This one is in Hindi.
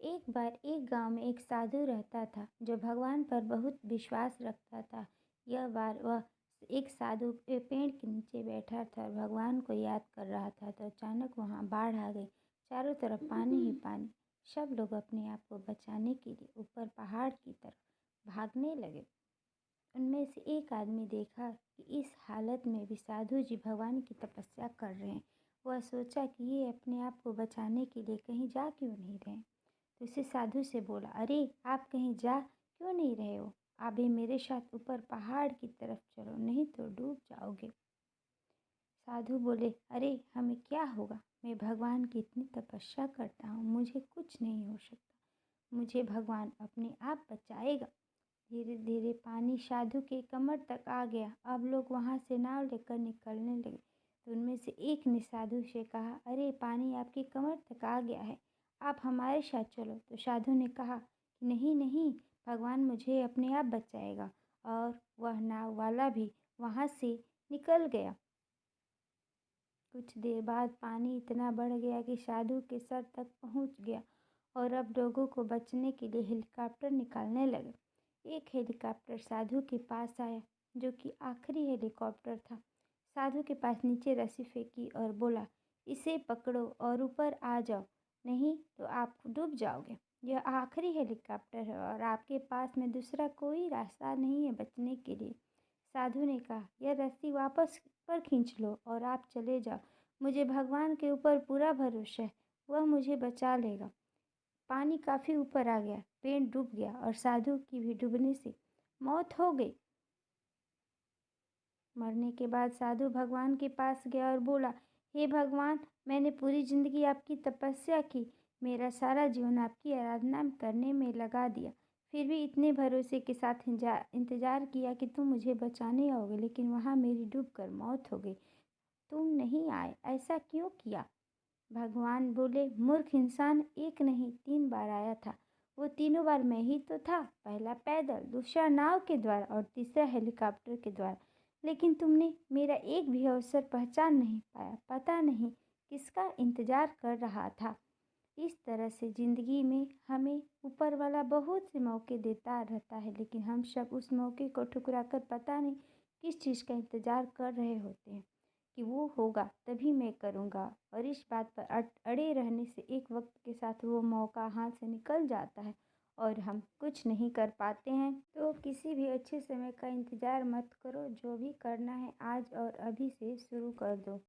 एक बार एक गांव में एक साधु रहता था जो भगवान पर बहुत विश्वास रखता था। यह बार वह एक साधु पेड़ के नीचे बैठा था और भगवान को याद कर रहा था तो अचानक वहां बाढ़ आ गई। चारों तरफ पानी ही पानी। सब लोग अपने आप को बचाने के लिए ऊपर पहाड़ की तरफ भागने लगे। उनमें से एक आदमी देखा कि इस हालत में भी साधु जी भगवान की तपस्या कर रहे हैं। वह सोचा कि ये अपने आप को बचाने के लिए कहीं जा क्यों नहीं रहे। तो उसे साधु से बोला, अरे आप कहीं जा क्यों नहीं रहे हो? आप भी मेरे साथ ऊपर पहाड़ की तरफ चलो, नहीं तो डूब जाओगे। साधु बोले, अरे हमें क्या होगा? मैं भगवान की इतनी तपस्या करता हूँ, मुझे कुछ नहीं हो सकता। मुझे भगवान अपने आप बचाएगा। धीरे धीरे पानी साधु के कमर तक आ गया। अब लोग वहाँ से नाव लेकर निकलने लगे। तो उनमें से एक ने साधु से कहा, अरे पानी आपकी कमर तक आ गया है, आप हमारे साथ चलो। तो साधु ने कहा कि नहीं नहीं, भगवान मुझे अपने आप बचाएगा। और वह नाव वाला भी वहाँ से निकल गया। कुछ देर बाद पानी इतना बढ़ गया कि साधु के सर तक पहुँच गया और अब लोगों को बचने के लिए हेलीकॉप्टर निकालने लगे। एक हेलीकॉप्टर साधु के पास आया, जो कि आखिरी हेलीकॉप्टर था। साधु के पास नीचे रस्सी फेंकी और बोला, इसे पकड़ो और ऊपर आ जाओ, नहीं तो आप डूब जाओगे। यह आखिरी हेलीकॉप्टर है और आपके पास में दूसरा कोई रास्ता नहीं है बचने के लिए। साधु ने कहा, यह रस्सी वापस पर खींच लो और आप चले जाओ। मुझे भगवान के ऊपर पूरा भरोसा है, वह मुझे बचा लेगा। पानी काफ़ी ऊपर आ गया, पेड़ डूब गया और साधु की भी डूबने से मौत हो गई। मरने के बाद साधु भगवान के पास गया और बोला, हे भगवान, मैंने पूरी जिंदगी आपकी तपस्या की, मेरा सारा जीवन आपकी आराधना करने में लगा दिया, फिर भी इतने भरोसे के साथ इंतजार किया कि तुम मुझे बचाने आओगे, लेकिन वहाँ मेरी डूबकर मौत हो गई। तुम नहीं आए, ऐसा क्यों किया? भगवान बोले, मूर्ख इंसान, एक नहीं 3 बार आया था। वो तीनों बार मैं ही तो था। पहला पैदल, दूसरा नाव के द्वारा और तीसरा हेलीकॉप्टर के द्वारा। लेकिन तुमने मेरा एक भी अवसर पहचान नहीं पाया। पता नहीं किसका इंतजार कर रहा था। इस तरह से ज़िंदगी में हमें ऊपर वाला बहुत से मौके देता रहता है, लेकिन हम सब उस मौके को ठुकरा कर पता नहीं किस चीज़ का इंतज़ार कर रहे होते हैं कि वो होगा तभी मैं करूँगा। और इस बात पर अड़े रहने से एक वक्त के साथ वो मौका हाथ से निकल जाता है और हम कुछ नहीं कर पाते हैं। तो किसी भी अच्छे समय का इंतज़ार मत करो, जो भी करना है आज और अभी से शुरू कर दो।